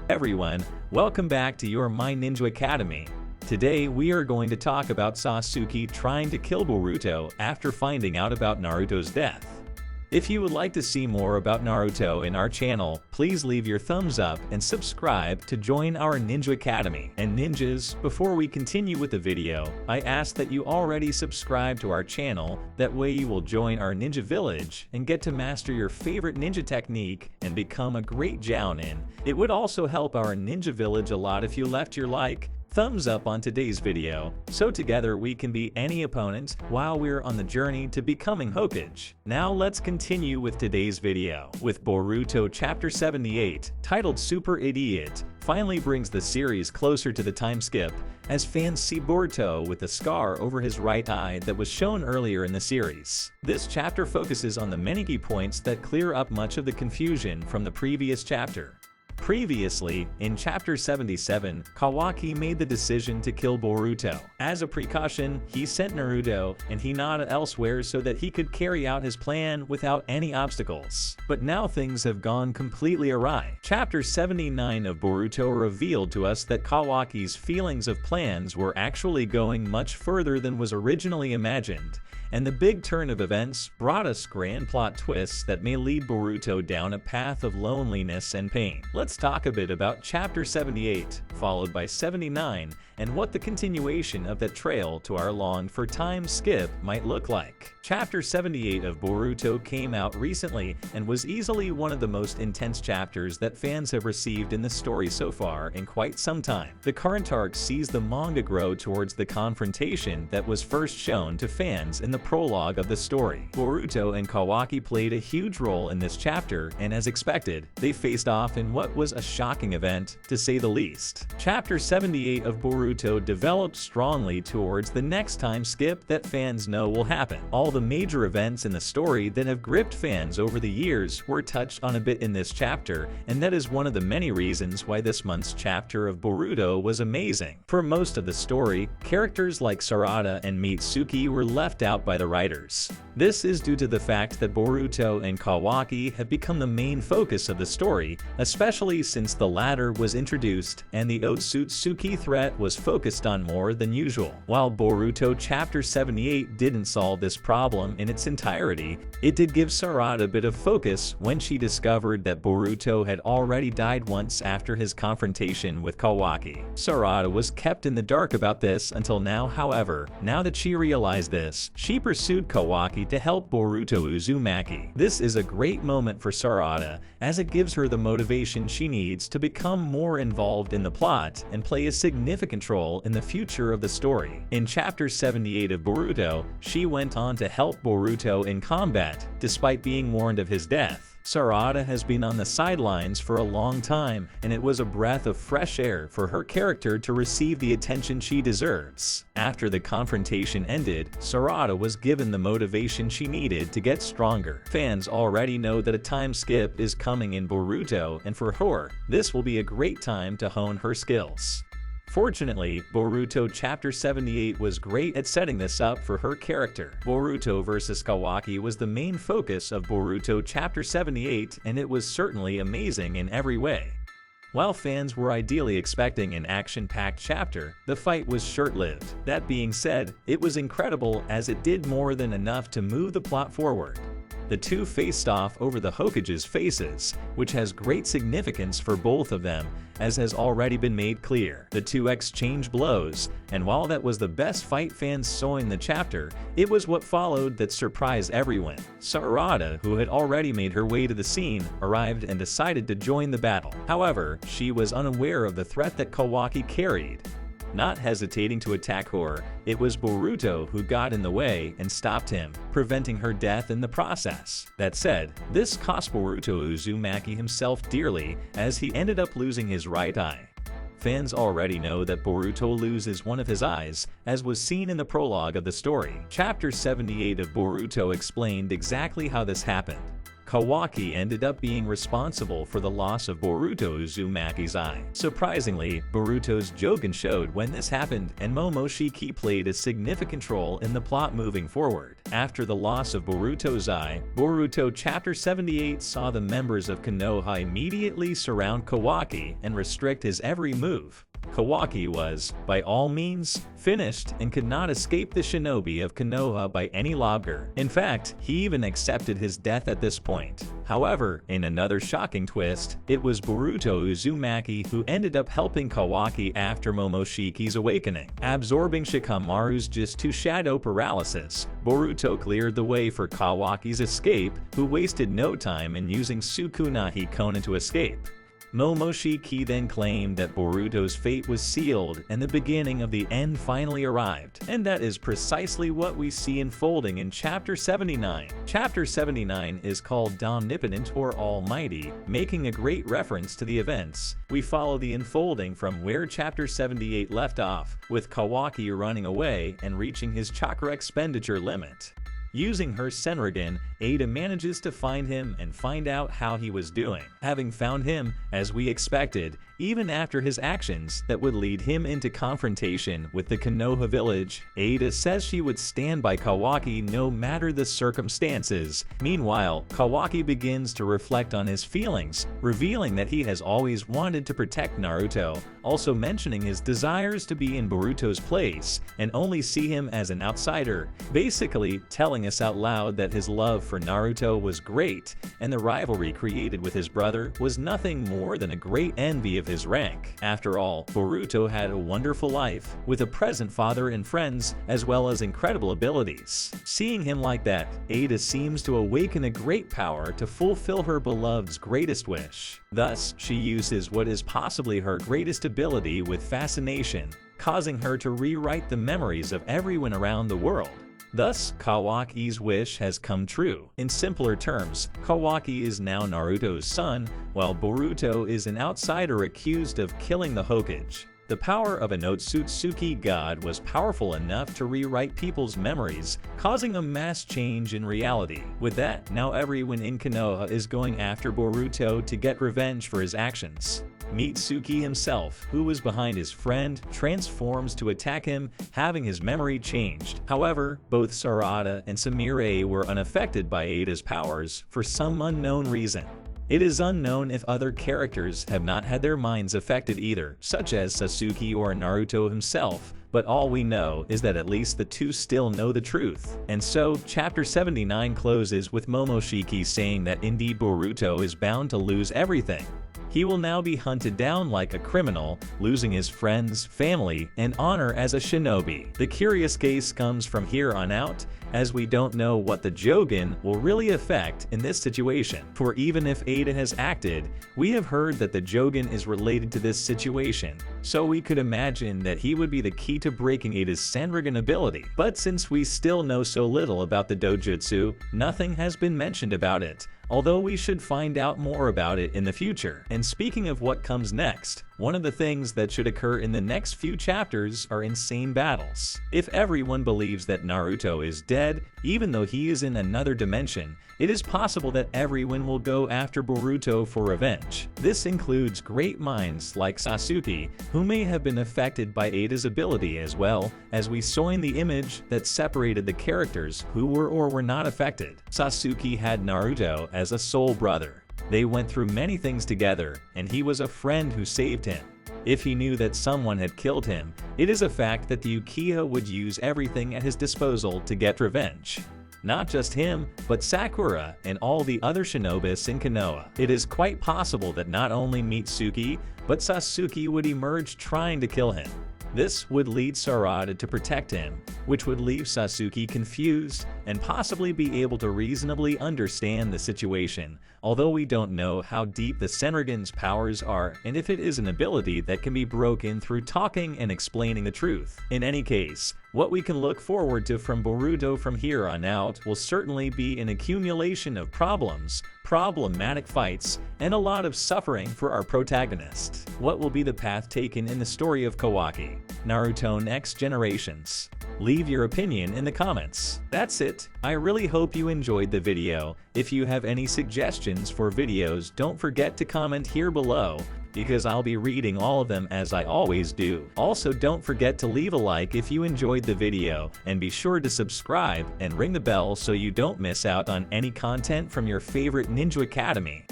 Everyone, welcome back to your My Ninja Academy. Today we are going to talk about Sasuke trying to kill Boruto after finding out about Naruto's death. If you would like to see more about Naruto in our channel, please leave your thumbs up and subscribe to join our Ninja Academy. And ninjas, before we continue with the video, I ask that you already subscribe to our channel, that way you will join our ninja village and get to master your favorite ninja technique and become a great jounin. It would also help our ninja village a lot if you left your thumbs up on today's video, so together we can beat any opponent while we're on the journey to becoming Hokage. Now let's continue with today's video. With Boruto Chapter 78, titled Super Idiot, finally brings the series closer to the time skip, as fans see Boruto with the scar over his right eye that was shown earlier in the series. This chapter focuses on the many key points that clear up much of the confusion from the previous chapter. Previously, in Chapter 77, Kawaki made the decision to kill Boruto. As a precaution, he sent Naruto and Hinata elsewhere so that he could carry out his plan without any obstacles. But now things have gone completely awry. Chapter 79 of Boruto revealed to us that Kawaki's feelings of plans were actually going much further than was originally imagined. And the big turn of events brought us grand plot twists that may lead Boruto down a path of loneliness and pain. Let's talk a bit about Chapter 78, followed by 79, and what the continuation of that trail to our longed-for-time skip might look like. Chapter 78 of Boruto came out recently and was easily one of the most intense chapters that fans have received in the story so far in quite some time. The current arc sees the manga grow towards the confrontation that was first shown to fans in the prologue of the story. Boruto and Kawaki played a huge role in this chapter, and as expected, they faced off in what was a shocking event, to say the least. Chapter 78 of Boruto developed strongly towards the next time skip that fans know will happen. All the major events in the story that have gripped fans over the years were touched on a bit in this chapter, and that is one of the many reasons why this month's chapter of Boruto was amazing. For most of the story, characters like Sarada and Mitsuki were left out by the writers. This is due to the fact that Boruto and Kawaki have become the main focus of the story, especially since the latter was introduced and the Otsutsuki threat was focused on more than usual. While Boruto Chapter 78 didn't solve this problem in its entirety, it did give Sarada a bit of focus when she discovered that Boruto had already died once after his confrontation with Kawaki. Sarada was kept in the dark about this until now. However, now that she realized this, she pursued Kawaki to help Boruto Uzumaki. This is a great moment for Sarada, as it gives her the motivation she needs to become more involved in the plot and play a significant role in the future of the story. In Chapter 78 of Boruto, she went on to help Boruto in combat, despite being warned of his death. Sarada has been on the sidelines for a long time, and it was a breath of fresh air for her character to receive the attention she deserves. After the confrontation ended, Sarada was given the motivation she needed to get stronger. Fans already know that a time skip is coming in Boruto, and for her, this will be a great time to hone her skills. Fortunately, Boruto Chapter 78 was great at setting this up for her character. Boruto vs Kawaki was the main focus of Boruto Chapter 78, and it was certainly amazing in every way. While fans were ideally expecting an action-packed chapter, the fight was short-lived. That being said, it was incredible as it did more than enough to move the plot forward. The two faced off over the Hokage's faces, which has great significance for both of them, as has already been made clear. The two exchanged blows, and while that was the best fight fans saw in the chapter, it was what followed that surprised everyone. Sarada, who had already made her way to the scene, arrived and decided to join the battle. However, she was unaware of the threat that Kawaki carried. Not hesitating to attack her, it was Boruto who got in the way and stopped him, preventing her death in the process. That said, this cost Boruto Uzumaki himself dearly, as he ended up losing his right eye. Fans already know that Boruto loses one of his eyes, as was seen in the prologue of the story. Chapter 78 of Boruto explained exactly how this happened. Kawaki ended up being responsible for the loss of Boruto Uzumaki's eye. Surprisingly, Boruto's Jogan showed when this happened, and Momoshiki played a significant role in the plot moving forward. After the loss of Boruto's eye, Boruto Chapter 78 saw the members of Konoha immediately surround Kawaki and restrict his every move. Kawaki was, by all means, finished and could not escape the shinobi of Konoha by any longer. In fact, he even accepted his death at this point. However, in another shocking twist, it was Boruto Uzumaki who ended up helping Kawaki after Momoshiki's awakening. Absorbing Shikamaru's just to shadow paralysis, Boruto cleared the way for Kawaki's escape, who wasted no time in using Sukunahi Konan to escape. Momoshiki then claimed that Boruto's fate was sealed and the beginning of the end finally arrived, and that is precisely what we see unfolding in Chapter 79. Chapter 79 is called Omnipotent or Almighty, making a great reference to the events. We follow the unfolding from where Chapter 78 left off, with Kawaki running away and reaching his chakra expenditure limit. Using her Senrigan, Ada manages to find him and find out how he was doing. Having found him, as we expected, even after his actions that would lead him into confrontation with the Konoha village, Ada says she would stand by Kawaki no matter the circumstances. Meanwhile, Kawaki begins to reflect on his feelings, revealing that he has always wanted to protect Naruto, also mentioning his desires to be in Boruto's place and only see him as an outsider, basically telling us out loud that his love for Naruto was great and the rivalry created with his brother was nothing more than a great envy of his rank. After all, Boruto had a wonderful life, with a present father and friends, as well as incredible abilities. Seeing him like that, Ada seems to awaken a great power to fulfill her beloved's greatest wish. Thus, she uses what is possibly her greatest ability with fascination, causing her to rewrite the memories of everyone around the world. Thus, Kawaki's wish has come true. In simpler terms, Kawaki is now Naruto's son, while Boruto is an outsider accused of killing the Hokage. The power of an Otsutsuki god was powerful enough to rewrite people's memories, causing a mass change in reality. With that, now everyone in Konoha is going after Boruto to get revenge for his actions. Mitsuki himself, who was behind his friend, transforms to attack him, having his memory changed. However, both Sarada and Sumire were unaffected by Ada's powers for some unknown reason. It is unknown if other characters have not had their minds affected either, such as Sasuke or Naruto himself, but all we know is that at least the two still know the truth. And so, Chapter 79 closes with Momoshiki saying that indeed Boruto is bound to lose everything. He will now be hunted down like a criminal, losing his friends, family, and honor as a shinobi. The curious case comes from here on out, as we don't know what the Jogan will really affect in this situation. For even if Ada has acted, we have heard that the Jogan is related to this situation, so we could imagine that he would be the key to breaking Ada's Senrigan ability. But since we still know so little about the dojutsu, nothing has been mentioned about it, although we should find out more about it in the future. And speaking of what comes next, one of the things that should occur in the next few chapters are insane battles. If everyone believes that Naruto is dead, even though he is in another dimension, it is possible that everyone will go after Boruto for revenge. This includes great minds like Sasuke, who may have been affected by Ada's ability, as well as we saw in the image that separated the characters who were or were not affected. Sasuke had Naruto as a soul brother. They went through many things together, and he was a friend who saved him. If he knew that someone had killed him, it is a fact that the Uchiha would use everything at his disposal to get revenge. Not just him, but Sakura and all the other shinobis in Konoha. It is quite possible that not only Mitsuki, but Sasuke would emerge trying to kill him. This would lead Sarada to protect him, which would leave Sasuke confused and possibly be able to reasonably understand the situation, although we don't know how deep the Senrigan's powers are and if it is an ability that can be broken through talking and explaining the truth. In any case, what we can look forward to from Boruto from here on out will certainly be an accumulation of problems, problematic fights, and a lot of suffering for our protagonist. What will be the path taken in the story of Kawaki? Naruto Next Generations. Leave your opinion in the comments. That's it. I really hope you enjoyed the video. If you have any suggestions for videos, don't forget to comment here below, because I'll be reading all of them as I always do. Also, don't forget to leave a like if you enjoyed the video, and be sure to subscribe and ring the bell so you don't miss out on any content from your favorite Ninja Academy.